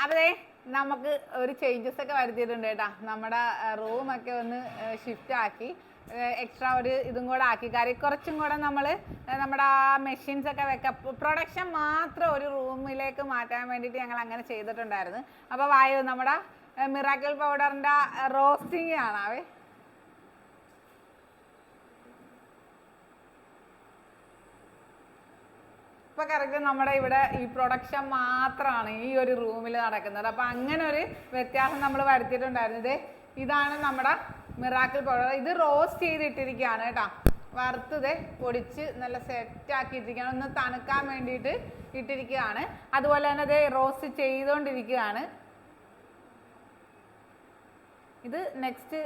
അതെ നമുക്ക് ഒരു ചേഞ്ചസ് ഒക്കെ വരുത്തിയിട്ടുണ്ട് കേട്ടാ. നമ്മുടെ റൂമൊക്കെ ഒന്ന് ഷിഫ്റ്റ് ആക്കി എക്സ്ട്രാ ഒരു ഇതും കൂടെ ആക്കി. കാര്യം കുറച്ചും കൂടെ നമ്മൾ നമ്മുടെ ആ മെഷീൻസ് ഒക്കെ വെക്കാം, പ്രൊഡക്ഷൻ മാത്രം ഒരു റൂമിലേക്ക് മാറ്റാൻ വേണ്ടിയിട്ട് ഞങ്ങൾ അങ്ങനെ ചെയ്തിട്ടുണ്ടായിരുന്നു. അപ്പോൾ വായു നമ്മുടെ മിറാക്കിൾ പൗഡറിൻ്റെ റോസ്റ്റിംഗ് കാണാവേ. ഇപ്പൊ കറക്റ്റ് നമ്മുടെ ഇവിടെ ഈ പ്രൊഡക്ഷൻ മാത്രമാണ് ഈ ഒരു റൂമിൽ നടക്കുന്നത്. അപ്പൊ അങ്ങനെ ഒരു വ്യത്യാസം നമ്മൾ വരുത്തിയിട്ടുണ്ടായിരുന്നു. ഇതാണ് നമ്മുടെ മിറാക്കിൾ പൗഡർ. ഇത് റോസ്റ്റ് ചെയ്തിട്ടിരിക്കുകയാണ് കേട്ടോ. വറുത്തത് പൊടിച്ച് നല്ല സെറ്റ് ആക്കിയിട്ടിരിക്കുകയാണ്. ഒന്ന് തണുക്കാൻ വേണ്ടിയിട്ട് ഇട്ടിരിക്കുകയാണ്. അതുപോലെ തന്നെ ഇത് റോസ്റ്റ് ചെയ്തുകൊണ്ടിരിക്കുകയാണ്. ഇത് നെക്സ്റ്റ്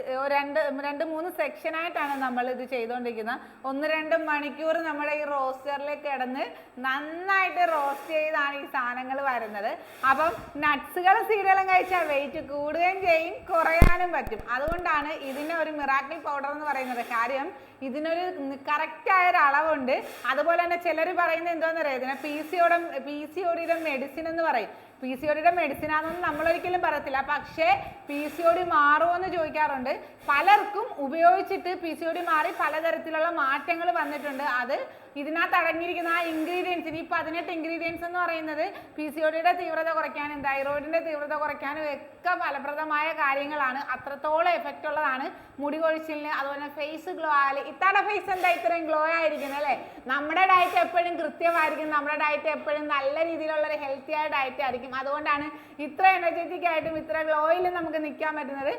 രണ്ട് മൂന്ന് സെക്ഷനായിട്ടാണ് നമ്മൾ ഇത് ചെയ്തുകൊണ്ടിരിക്കുന്നത്. 1-2 മണിക്കൂർ നമ്മുടെ ഈ റോസ്റ്ററിലേക്ക് കിടന്ന് നന്നായിട്ട് റോസ്റ്റ് ചെയ്താണ് ഈ സാധനങ്ങൾ വരുന്നത്. അപ്പം നട്ട്സുകളും സീരിയലും കഴിച്ചാൽ വെയിറ്റ് കൂടുകയും ചെയ്യും, കുറയാനും പറ്റും. അതുകൊണ്ടാണ് ഇതിന് ഒരു മിറാക്കിൾ പൗഡർ എന്ന് പറയുന്നത്. കാര്യം ഇതിനൊരു കറക്റ്റായ ഒരു അളവുണ്ട്. അതുപോലെ തന്നെ ചിലർ പറയുന്നത് എന്താണെന്ന് അറിയാം, ഇതിനെ PCOD മെഡിസിൻ എന്ന് പറയും. PCOD മെഡിസിൻ ആണെന്നൊന്നും നമ്മളൊരിക്കലും പറയത്തില്ല. പക്ഷേ PCOD മാറുമോ എന്ന് ചോദിക്കാറുണ്ട്. പലർക്കും ഉപയോഗിച്ചിട്ട് PCOD മാറി പലതരത്തിലുള്ള മാറ്റങ്ങൾ വന്നിട്ടുണ്ട്. അത് ഇതിനകത്ത് അടങ്ങിയിരിക്കുന്ന ആ ഇൻഗ്രീഡിയൻസിന്, ഈ 18 ഇൻഗ്രീഡിയൻസ് എന്ന് പറയുന്നത് PCOD തീവ്രത കുറയ്ക്കാനും തൈറോയിഡിന്റെ തീവ്രത കുറയ്ക്കാനും ഒക്കെ ഫലപ്രദമായ കാര്യങ്ങളാണ്. അത്രത്തോളം എഫക്റ്റ് ഉള്ളതാണ് മുടി കൊഴിച്ചിലിന്. അതുപോലെ ഫേസ് ഗ്ലോ ആയാലും. ഇത്താടെ ഫേസ് എന്താ ഇത്രയും ഗ്ലോ ആയിരിക്കുന്നത് അല്ലേ? നമ്മുടെ ഡയറ്റ് എപ്പോഴും കൃത്യമായിരിക്കും. നമ്മുടെ ഡയറ്റ് എപ്പോഴും നല്ല രീതിയിലുള്ള ഒരു ഹെൽത്തി ആയ ഡയറ്റ് ആയിരിക്കും. അതുകൊണ്ടാണ് ഇത്ര എനർജറ്റിക് ആയിട്ടും ഇത്ര ഗ്ലോയിലും നമുക്ക് നിൽക്കാൻ പറ്റുന്നത്.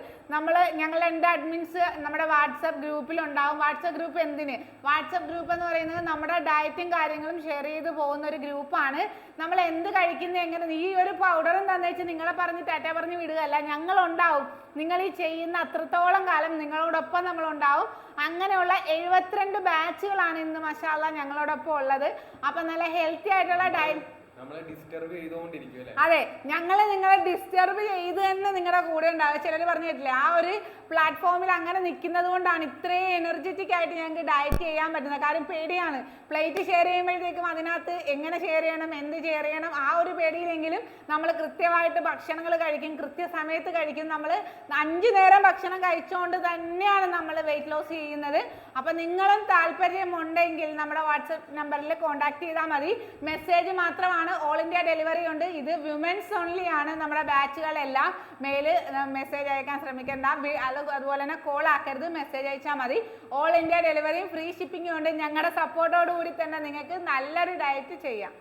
ഞങ്ങൾ എൻ്റെ അഡ്മിൻസ് നമ്മുടെ വാട്സപ്പ് ഗ്രൂപ്പിലുണ്ടാവും. വാട്സപ്പ് ഗ്രൂപ്പ് എന്തിന്? വാട്സപ്പ് ഗ്രൂപ്പ് എന്ന് പറയുന്നത് നമ്മുടെ ഡയറ്റും കാര്യങ്ങളും ഷെയർ ചെയ്ത് പോകുന്ന ഒരു ഗ്രൂപ്പാണ്. നമ്മൾ എന്ത് കഴിക്കുന്നത്, എങ്ങനെ, ഈ ഒരു പൗഡറും തന്നെ വെച്ച് നിങ്ങളെ പറഞ്ഞ് ടാറ്റ പറഞ്ഞ് വിടുകയല്ല. ഞങ്ങളുണ്ടാവും. നിങ്ങൾ ഈ ചെയ്യുന്ന അത്രത്തോളം കാലം നിങ്ങളോടൊപ്പം നമ്മളുണ്ടാവും. അങ്ങനെയുള്ള 72 ബാച്ചുകളാണ് ഇന്ന് മാഷാഅല്ലാ ഞങ്ങളോടൊപ്പം ഉള്ളത്. അപ്പം നല്ല ഹെൽത്തി ആയിട്ടുള്ള ഡയറ്റ്. അതെ, ഞങ്ങള് നിങ്ങളെ ഡിസ്റ്റർബ് ചെയ്ത് തന്നെ നിങ്ങളുടെ കൂടെ ഉണ്ടാവുക. ചിലർ പറഞ്ഞിട്ടില്ലേ, ആ ഒരു പ്ലാറ്റ്ഫോമിൽ അങ്ങനെ നിൽക്കുന്നത് കൊണ്ടാണ് ഇത്രയും എനർജറ്റിക് ആയിട്ട് ഞങ്ങൾക്ക് ഡയറ്റ് ചെയ്യാൻ പറ്റുന്നത്. കാര്യം പേടിയാണ്, പ്ലേറ്റ് ഷെയർ ചെയ്യുമ്പോഴത്തേക്കും അതിനകത്ത് എങ്ങനെ ഷെയർ ചെയ്യണം, എന്ത് ഷെയർ ചെയ്യണം, ആ ഒരു പേടിയിലെങ്കിലും നമ്മൾ കൃത്യമായിട്ട് ഭക്ഷണങ്ങൾ കഴിക്കും, കൃത്യസമയത്ത് കഴിക്കും. നമ്മൾ 5 നേരം ഭക്ഷണം കഴിച്ചുകൊണ്ട് തന്നെയാണ് നമ്മൾ വെയിറ്റ് ലോസ് ചെയ്യുന്നത്. അപ്പം നിങ്ങളും താല്പര്യമുണ്ടെങ്കിൽ നമ്മുടെ വാട്സപ്പ് നമ്പറിൽ കോൺടാക്ട് ചെയ്താൽ മതി. മെസ്സേജ് മാത്രമാണ്, ഓൾ ഇന്ത്യ ഡെലിവറി ഉണ്ട്. ഇത് വിമൻസ് ഓൺലി ആണ്. നമ്മുടെ ബാച്ചുകളെല്ലാം മെയിൽ മെസ്സേജ് അയക്കാൻ ശ്രമിക്കേണ്ട. അതുപോലെ തന്നെ കോൾ ആക്കരുത്, മെസ്സേജ് അയച്ചാൽ മതി. ഓൾ ഇന്ത്യ ഡെലിവറിയും ഫ്രീ ഷിപ്പിംഗും ഉണ്ട്. ഞങ്ങളുടെ സപ്പോർട്ടോട് കൂടി തന്നെ നിങ്ങൾക്ക് നല്ലൊരു ഡയറ്റ് ചെയ്യാം.